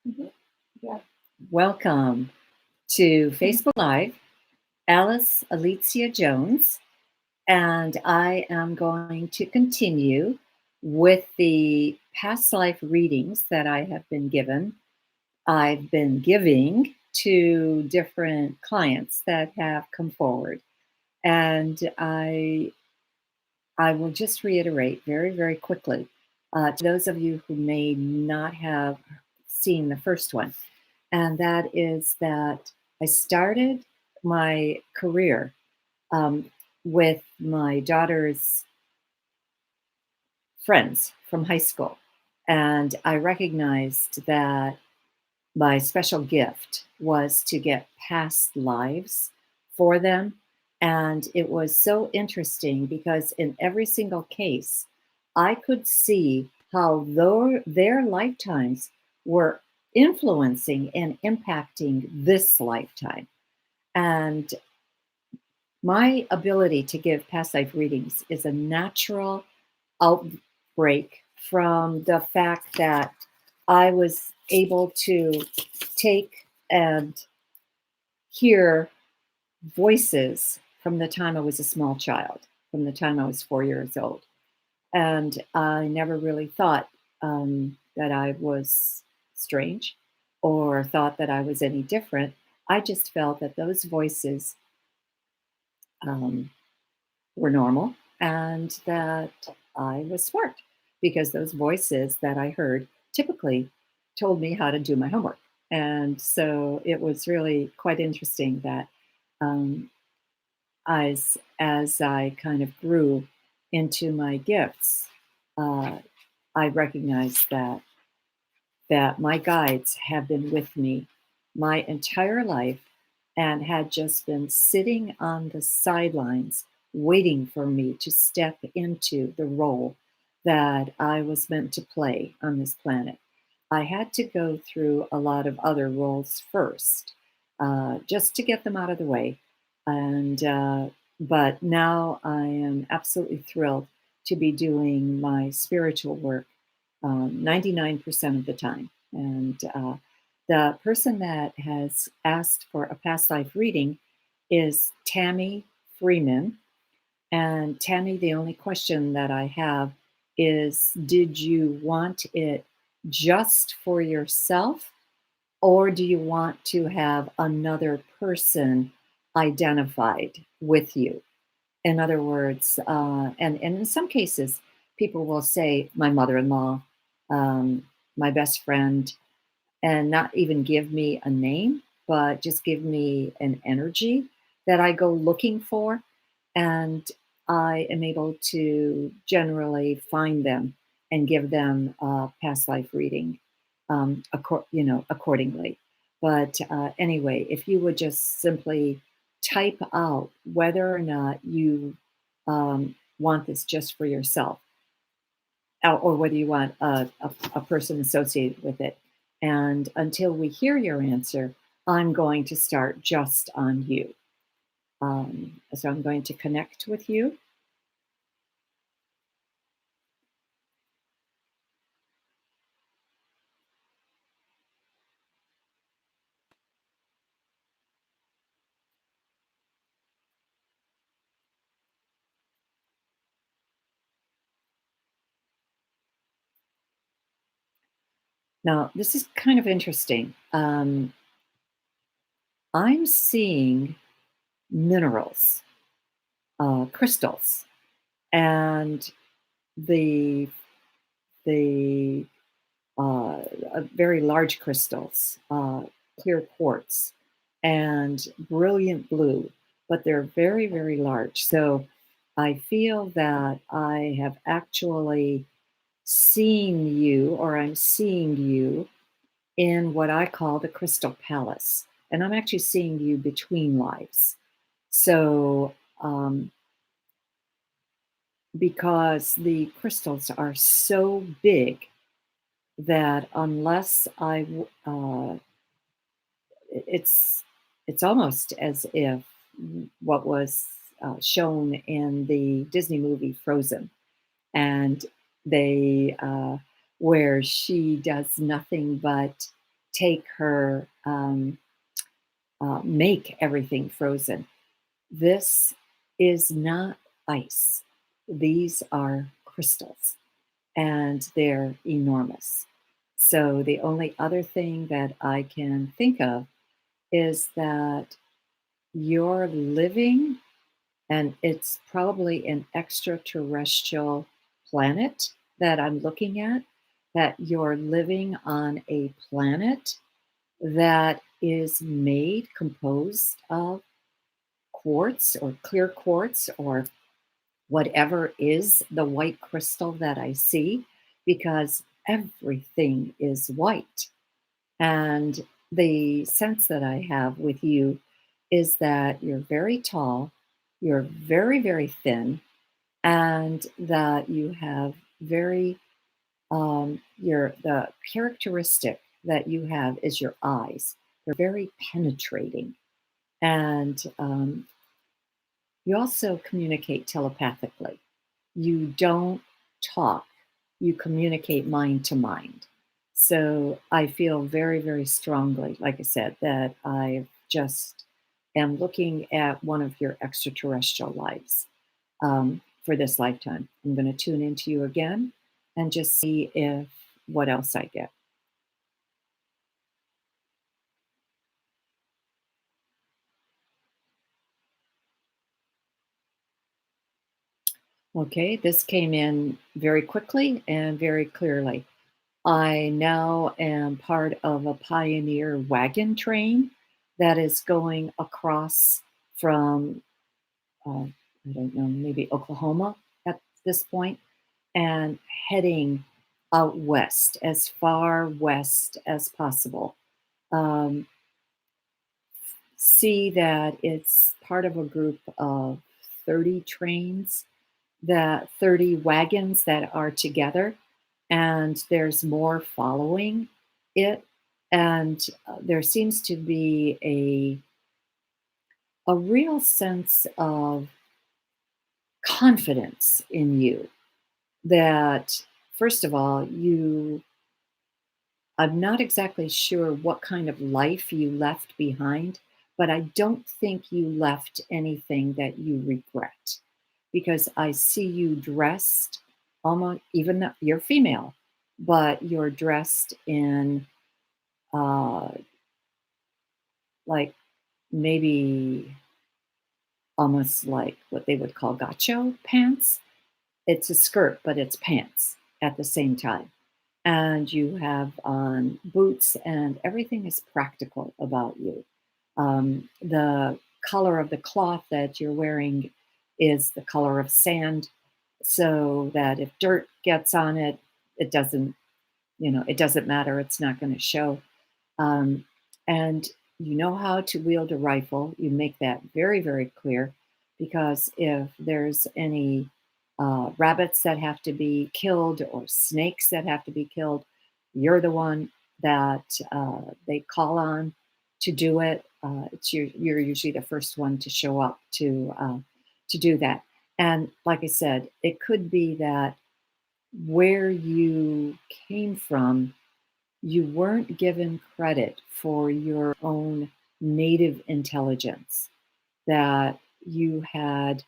Mhm. Yeah. Welcome to Facebook Live, Alice Alicia Jones, and I am going to continue with the past life readings that I have been given. I've been giving to different clients that have come forward, and I will just reiterate very, very quickly to those of you who may not have seen the first one, and that is that I started my career um, with my daughter's friends from high school. And I recognized that my special gift was to get past lives for them. And it was so interesting because in every single case, I could see how their lifetimes were influencing and impacting this lifetime. And my ability to give past life readings is a natural outbreak from the fact that I was able to take and hear voices from the time I was a small child, from the time I was 4 years old. And I never really thought that I was strange or thought that I was any different. I just felt that those voices um, were normal and that I was smart because those voices that I heard typically told me how to do my homework. And so it was really quite interesting that um, as I kind of grew into my gifts, uh, I recognized that my guides have been with me my entire life and had just been sitting on the sidelines waiting for me to step into the role that I was meant to play on this planet. I had to go through a lot of other roles first, just to get them out of the way. And but now I am absolutely thrilled to be doing my spiritual work 99% of the time. And the person that has asked for a past life reading is Tammy Freeman. And Tammy, the only question that I have is, did you want it just for yourself, or do you want to have another person identified with you? In other words, and in some cases, people will say my mother-in-law, um, my best friend, and not even give me a name, but just give me an energy that I go looking for, and I am able to generally find them and give them a past life reading, accordingly. But anyway, if you would just simply type out whether or not you want this just for yourself, or whether you want a person associated with it. And until we hear your answer, I'm going to start just on you. So I'm going to connect with you. Now, this is kind of interesting. I'm seeing minerals, crystals, and the the very large crystals, clear quartz, and brilliant blue, but they're very, very large. So I feel that I have actually seen you, or I'm seeing you in what I call the crystal palace. And I'm actually seeing you between lives. So, because the crystals are so big that unless it's it's almost as if what was shown in the Disney movie Frozen, and they where she does nothing but take her, make everything frozen. This is not ice. These are crystals, and they're enormous. So the only other thing that I can think of is that you're living, and it's probably an extraterrestrial planet that I'm looking at, that you're living on a planet that is made, composed of quartz or clear quartz or whatever is the white crystal that I see, because everything is white. And the sense that I have with you is that you're very tall, you're very, very thin, and that you have very, the characteristic that you have is your eyes. They're very penetrating. And you also communicate telepathically. You don't talk, you communicate mind to mind. So I feel very, very strongly, like I said, that I just am looking at one of your extraterrestrial lives for this lifetime. I'm going to tune into you again and just see if what else I get. Okay, this came in very quickly and very clearly. I now am part of a pioneer wagon train that is going across from, I don't know, maybe Oklahoma at this point, and heading out west, as far west as possible. Um, See that it's part of a group of 30 trains, that 30 wagons that are together, and there's more following it. And there seems to be a real sense of confidence in you that, first of all, I'm not exactly sure what kind of life you left behind, but I don't think you left anything that you regret, because I see you dressed almost, even though you're female, but you're dressed in uh, like maybe almost like what they would call gacho pants. It's a skirt, but it's pants at the same time. And you have on boots, and everything is practical about you. The color of the cloth that you're wearing is the color of sand, so that if dirt gets on it, it doesn't, it doesn't matter. It's not going to show. Um, and you know how to wield a rifle. You make that very, very clear, because if there's any rabbits that have to be killed or snakes that have to be killed, you're the one that they call on to do it. You're usually the first one to show up to do that. And like I said, it could be that where you came from, you weren't given credit for your own native intelligence, that you had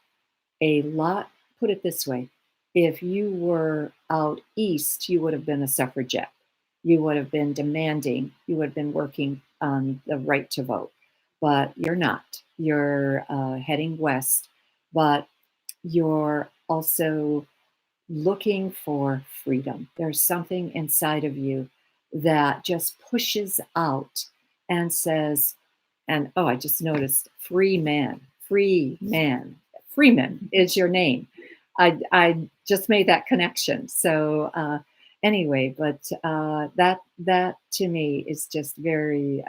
a lot. Put it this way, if you were out east, you would have been a suffragette. You would have been demanding, you would have been working on the right to vote. But you're not. You're heading west, but you're also looking for freedom. There's something inside of you that just pushes out and says, and oh, I just noticed free man, Freeman is your name. I just made that connection. So anyway, but that to me is just very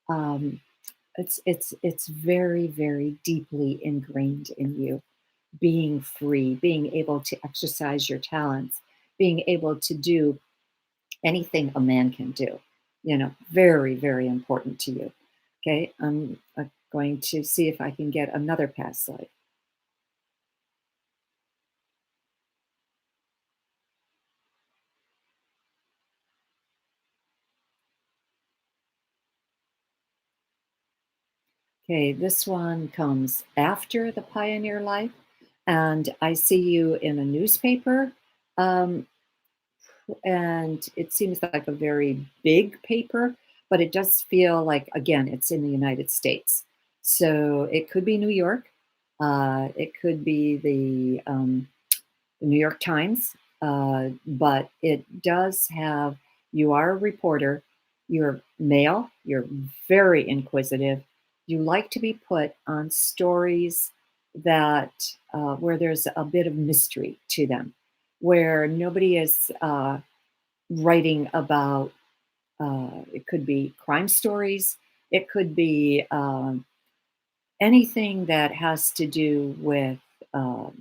um, it's very, very deeply ingrained in you, being free, being able to exercise your talents, being able to do anything a man can do. Very, very important to you. Okay, I'm going to see if I can get another past life. Okay, this one comes after the pioneer life, and I see you in a newspaper, um, and it seems like a very big paper, but it does feel like, again, it's in the United States. So it could be New York, it could be the New York Times, but it does have, you are a reporter, you're male, you're very inquisitive, you like to be put on stories that where there's a bit of mystery to them, where nobody is writing about. It could be crime stories, it could be anything that has to do with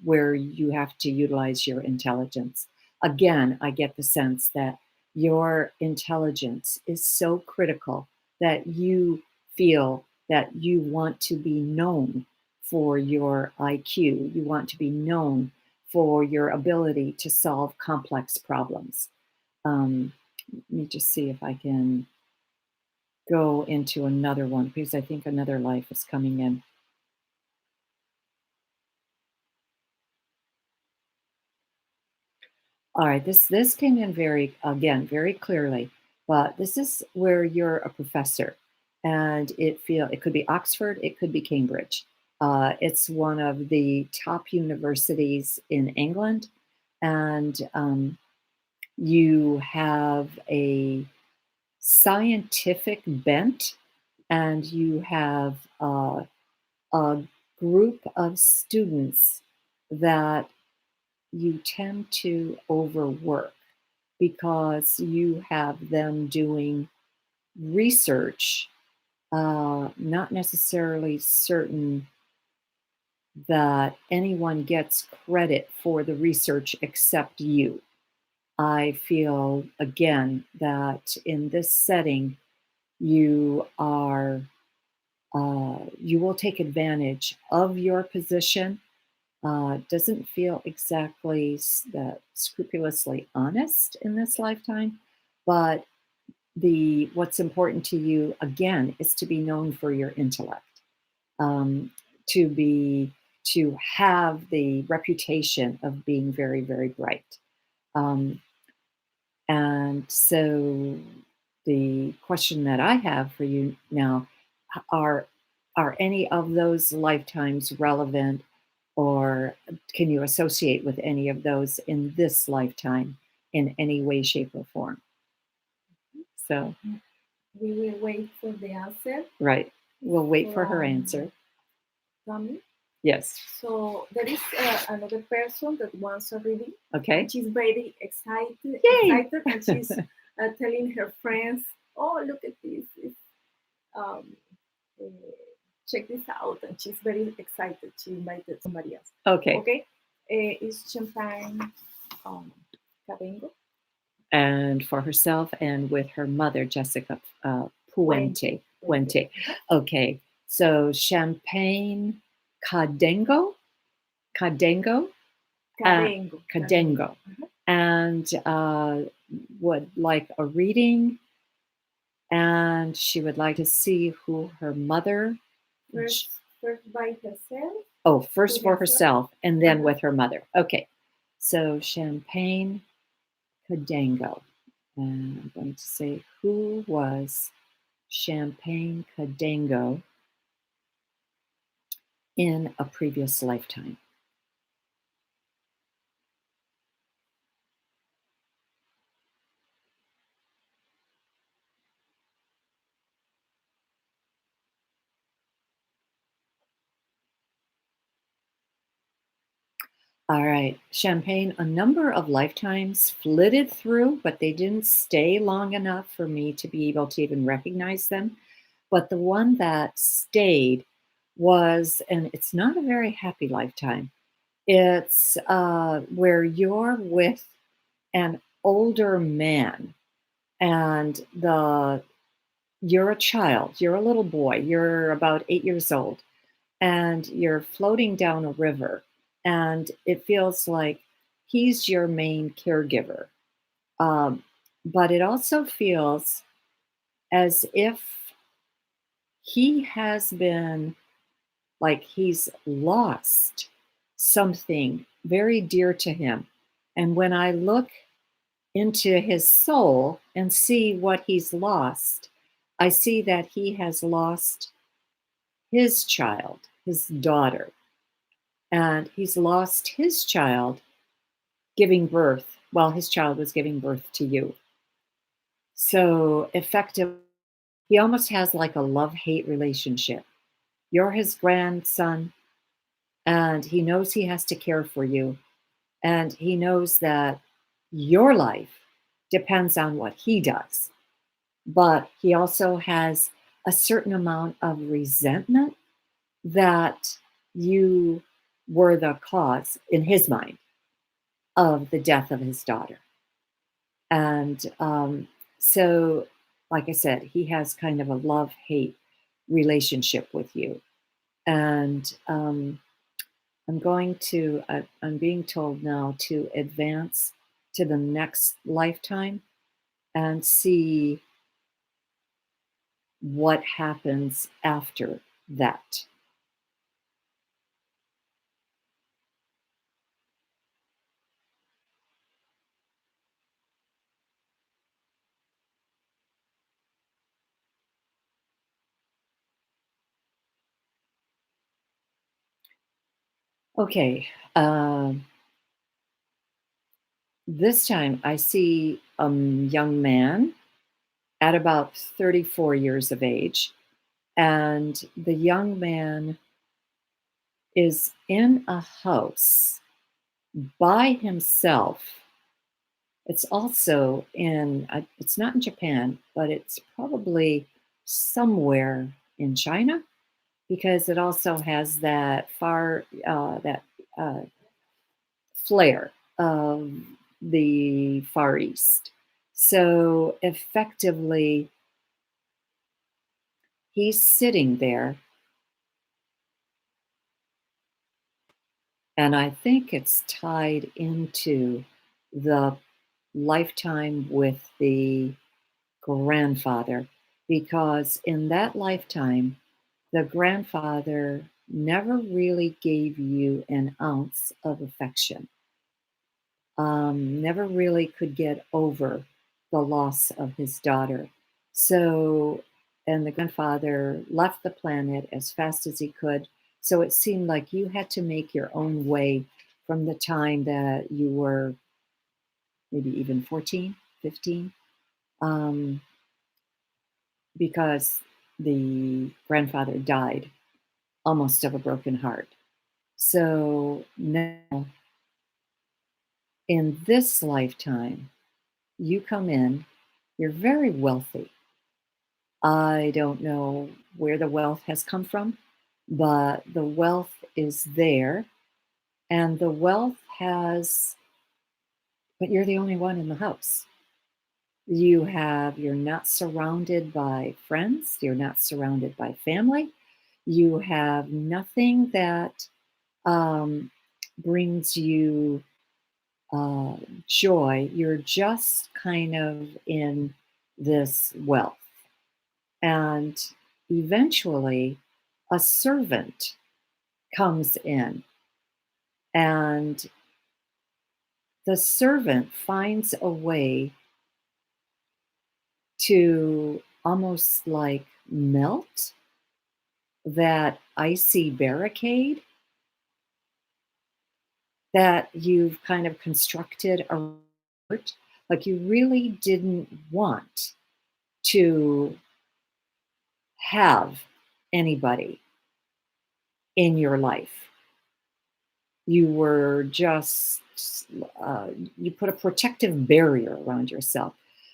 where you have to utilize your intelligence. Again, I get the sense that your intelligence is so critical that you feel that you want to be known for your IQ. You want to be known for your ability to solve complex problems. Let me just see if I can go into another one because I think another life is coming in. All right, this came in very, again, very clearly, but this is where you're a professor, and it could be Oxford, it could be Cambridge. It's one of the top universities in England, and you have a scientific bent, and you have a group of students that you tend to overwork because you have them doing research, not necessarily certain that anyone gets credit for the research except you. I feel again that in this setting, you are you will take advantage of your position. Doesn't feel exactly scrupulously honest in this lifetime, but the what's important to you again is to be known for your intellect, um, to be to have the reputation of being very very bright. Um, and so the question that I have for you now are are any of those lifetimes relevant, or can you associate with any of those in this lifetime in any way, shape, or form? So, We will wait for the answer right. We'll wait for her from answer. Tommy. Yes. So there is another person that wants already, Okay. and she's very excited, Yay. excited, and she's telling her friends, "Oh, look at this! Um, uh, check this out!" And she's very excited. She invited somebody else. Okay. Okay, it's Champagne um, Cabengo. And for herself and with her mother, Jessica Puente. Puente. Puente. Puente. Okay. So Champagne Cadengo, Cadengo, Cabengo. Cabengo. Cadengo, and would like a reading, and she would like to see who her mother. First, first by herself Oh, to first for herself. herself and then Uh-huh. with her mother. Okay. So Champagne Cadengo. And I'm going to say, who was Champagne Cadengo in a previous lifetime? All right. Champagne, a number of lifetimes flitted through, but they didn't stay long enough for me to be able to even recognize them. But the one that stayed was, and it's not a very happy lifetime. It's where you're with an older man, and the you're a child, you're a little boy, you're about 8 years old, and you're floating down a river, and it feels like he's your main caregiver. Um, but it also feels as if he has been. like he's lost something very dear to him. And when I look into his soul and see what he's lost, I see that he has lost his child, his daughter, and he's lost his child giving birth while his child was giving birth to you. So effective, he almost has like a love hate relationship. You're his grandson, and he knows he has to care for you, and he knows that your life depends on what he does. But he also has a certain amount of resentment that you were the cause, in his mind, of the death of his daughter. And so, like I said, he has kind of a love hate relationship with you. And I'm being told now to advance to the next lifetime and see what happens after that. Okay. This time I see a young man at about 34 years of age, and the young man is in a house by himself. It's also it's not in Japan, but it's probably somewhere in China because it also has that uh, flair of the Far East. So effectively, he's sitting there, and I think it's tied into the lifetime with the grandfather, because in that lifetime, the grandfather never really gave you an ounce of affection, never really could get over the loss of his daughter. So, and the grandfather left the planet as fast as he could. So it seemed like you had to make your own way from the time that you were maybe even 14, 15, um, because the grandfather died almost of a broken heart. So now, in this lifetime, you come in, you're very wealthy. I don't know where the wealth has come from, but the wealth is there. And the wealth has, but you're the only one in the house. You're not surrounded by friends, you're not surrounded by family, you have nothing that um, brings you uh, joy. You're just kind of in this wealth. And eventually, a servant comes in, and the servant finds a way to almost like melt that icy barricade that you've kind of constructed around. Like you really didn't want to have anybody in your life. You were just, uh, you put a protective barrier around yourself.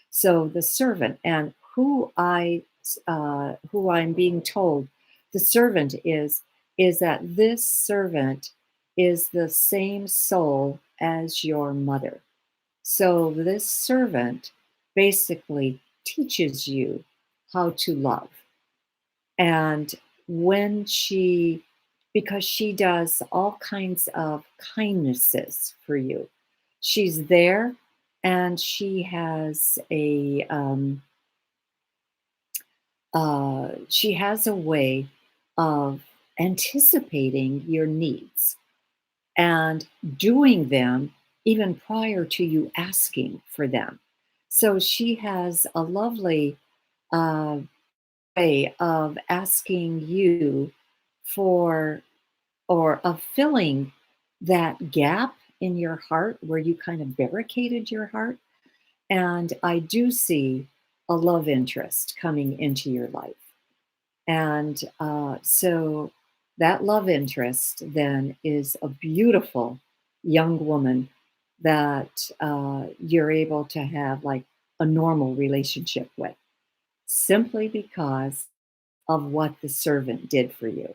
So the servant, and who I'm being told the servant is that this servant is the same soul as your mother. So this servant basically teaches you how to love. And when she, because she does all kinds of kindnesses for you, she's there, and she has a way of anticipating your needs and doing them even prior to you asking for them. So she has a lovely uh, way of asking you for or of filling that gap in your heart where you kind of barricaded your heart. And I do see a love interest coming into your life. And so that love interest then is a beautiful young woman that you're able to have like a normal relationship with simply because of what the servant did for you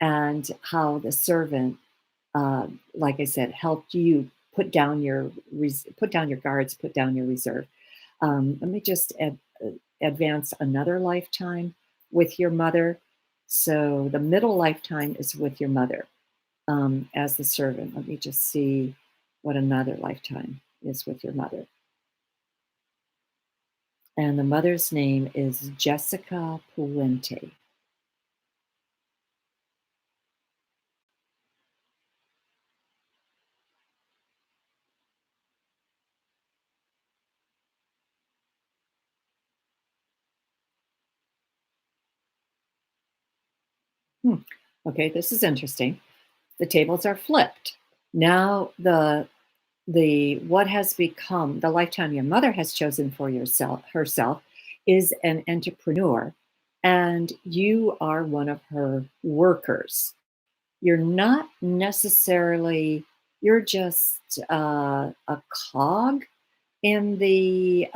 and how the servant, like I said, helped you put down your guards, put down your reserve. Let me just advance another lifetime with your mother. So the middle lifetime is with your mother as the servant. Let me just see what another lifetime is with your mother. And the mother's name is Jessica Puente. Hmm. Okay, this is interesting. The tables are flipped. Now the what has become the lifetime your mother has chosen for yourself herself is an entrepreneur, and you are one of her workers. You're not necessarily, you're just a cog in the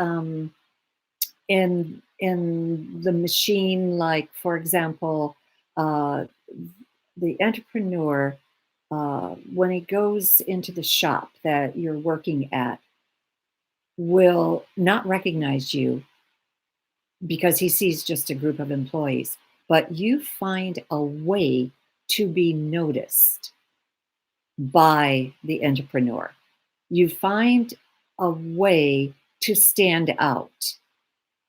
machine. Like for example, uh, the entrepreneur, when he goes into the shop that you're working at, will not recognize you because he sees just a group of employees, but you find a way to be noticed by the entrepreneur. You find a way to stand out.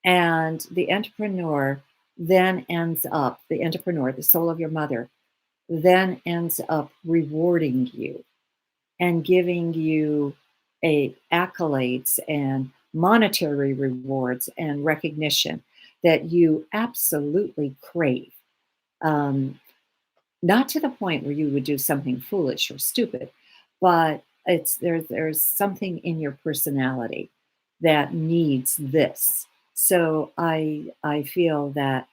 And the entrepreneur then ends up, the entrepreneur, the soul of your mother, then ends up rewarding you and giving you accolades and monetary rewards and recognition that you absolutely crave. Um, Not to the point where you would do something foolish or stupid, but there's something in your personality that needs this. So I feel that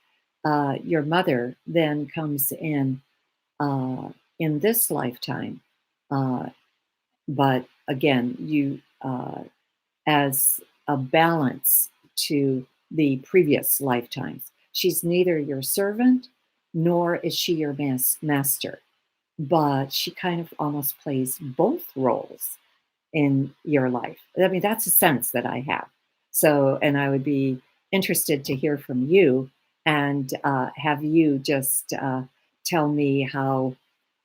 your mother then comes in this lifetime, uh, but again, you as a balance to the previous lifetimes. She's neither your servant nor is she your master, but she kind of almost plays both roles in your life. I mean, that's a sense that I have. So, and I would be interested to hear from you and have you just tell me how,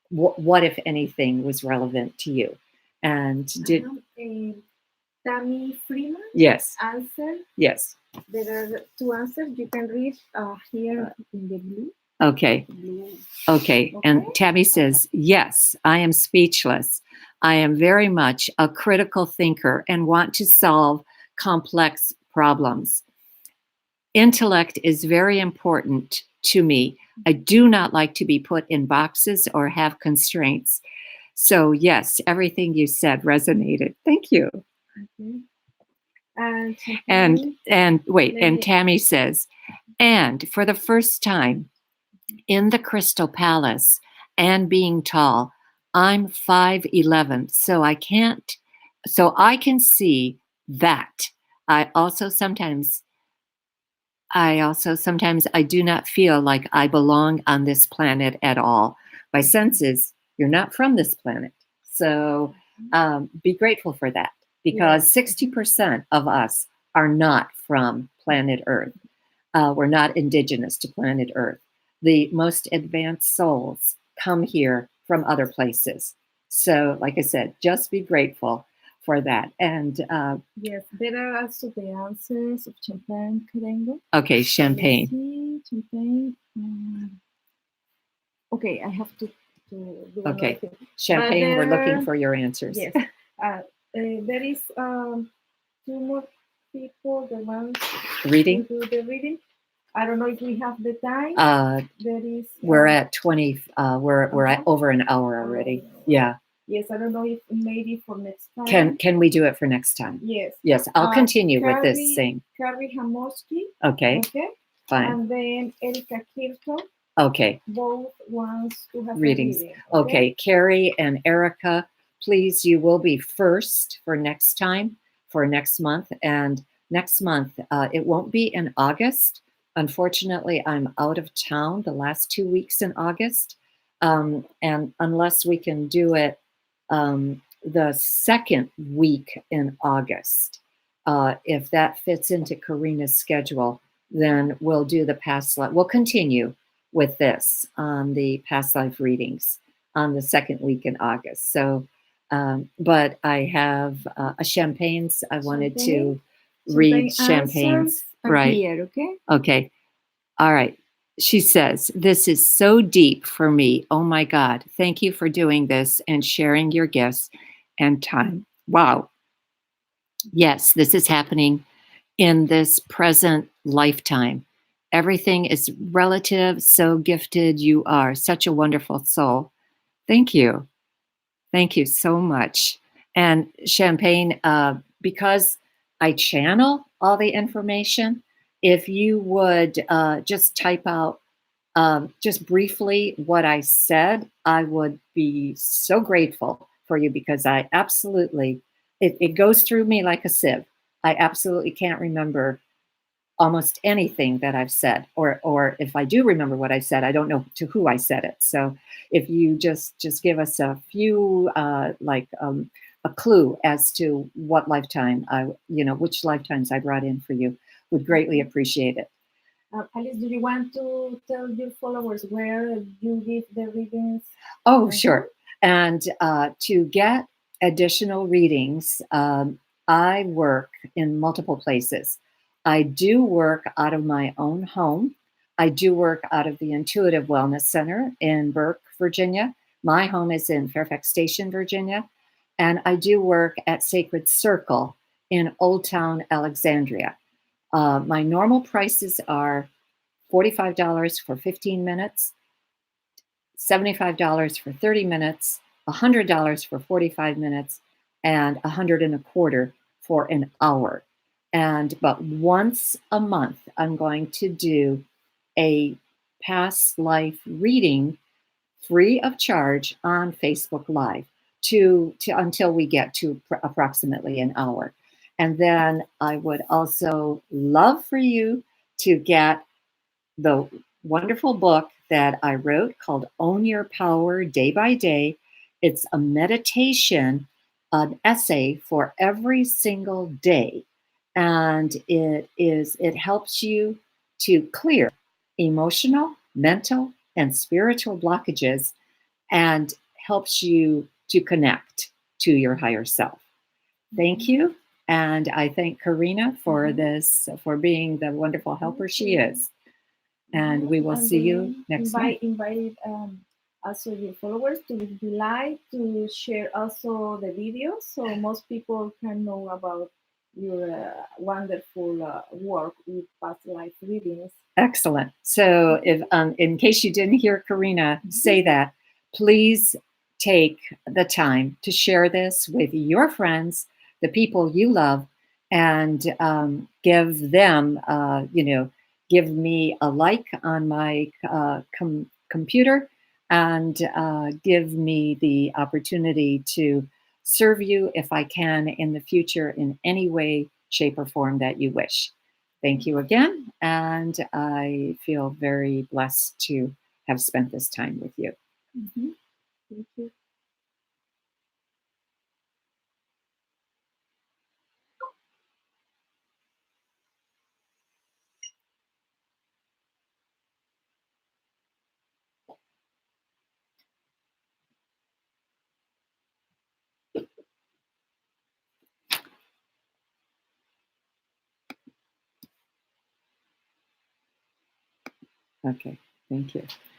what, if anything, was relevant to you. And did Tammy Freeman yes, answer. yes. There are two answers. You can read here in the blue. Okay. Blue. Okay. And Tabby says, yes, I am speechless. I am very much a critical thinker and want to solve complex problems. Intellect is very important to me. I do not like to be put in boxes or have constraints. So, yes, everything you said resonated. Thank you. Okay. And wait, and Tammy says, and for the first time in the Crystal Palace and being tall, I'm 5'11", so I can see that. I also sometimes I do not feel like I belong on this planet at all. My sense is you're not from this planet. So be grateful for that, because 60% of us are not from planet Earth. We're not indigenous to planet Earth. The most advanced souls come here from other places. So, like I said, just be grateful for that. And yes, there are also the answers of champagne, Karengo. Okay, champagne. Champagne. Okay, I have to do another Okay. thing. But Champagne, we're looking for your answers. yes, there is two more people, the ones Reading? who do the reading. I don't know if we have the time. There is. We're at 20. We're at over an hour already. Yeah. Yes, I don't know if maybe for next time. Can we do it for next time? Yes. Yes, I'll continue with this Carrie, same. Carrie Hamoski. Okay. Okay. Fine. And then Erika Kirchhoff. Okay. Both wants to have Readings. a reading. Okay. Carrie and Erica, please, you will be first for next time, for next month. And next month, it won't be in August. Unfortunately, I'm out of town the last 2 weeks in August. And unless we can do it the second week in August, if that fits into Karina's schedule, then we'll do the past life. We'll continue with this on the past life readings on the second week in August. So, but I have a champagnes. I wanted to read champagnes. Right. Here, okay. Okay. All right. She says, "This is so deep for me. Oh my God. Thank you for doing this and sharing your gifts and time." Wow. Yes, this is happening in this present lifetime. Everything is relative, so gifted you are. Such a wonderful soul. Thank you. Thank you so much. And Champagne, because I channel all the information, if you would just type out just briefly what I said, I would be so grateful for you because I absolutely, it goes through me like a sieve. I absolutely can't remember almost anything that I've said, or if I do remember what I said, I don't know to who I said it. So if you just give us a few a clue as to what lifetime which lifetimes I brought in for you, would greatly appreciate it. Alice, do you want to tell your followers where you give the readings? Oh, sure. And to get additional readings, I work in multiple places. I do work out of my own home. I do work out of the Intuitive Wellness Center in Burke, Virginia. My home is in Fairfax Station, Virginia. And I do work at Sacred Circle in Old Town, Alexandria. My normal prices are $45 for 15 minutes, $75 for 30 minutes, $100 for 45 minutes, and $125 for an hour. But once a month, I'm going to do a past life reading free of charge on Facebook Live to until we get to approximately an hour. And then I would also love for you to get the wonderful book that I wrote called Own Your Power Day by Day. It's a meditation, an essay for every single day. And it helps you to clear emotional, mental, and spiritual blockages and helps you to connect to your higher self. Thank you. And I thank Karina for this, for being the wonderful helper she is. And we will see you next month. Invite also your followers to be live, to share also the videos so most people can know about your wonderful work with past life readings. Excellent. So if in case you didn't hear Karina say that, please take the time to share this with your friends, the people you love, and give them, give me a like on my computer and give me the opportunity to serve you if I can in the future in any way, shape, or form that you wish. Thank you again. And I feel very blessed to have spent this time with you. Mm-hmm. Thank you. Okay. Thank you.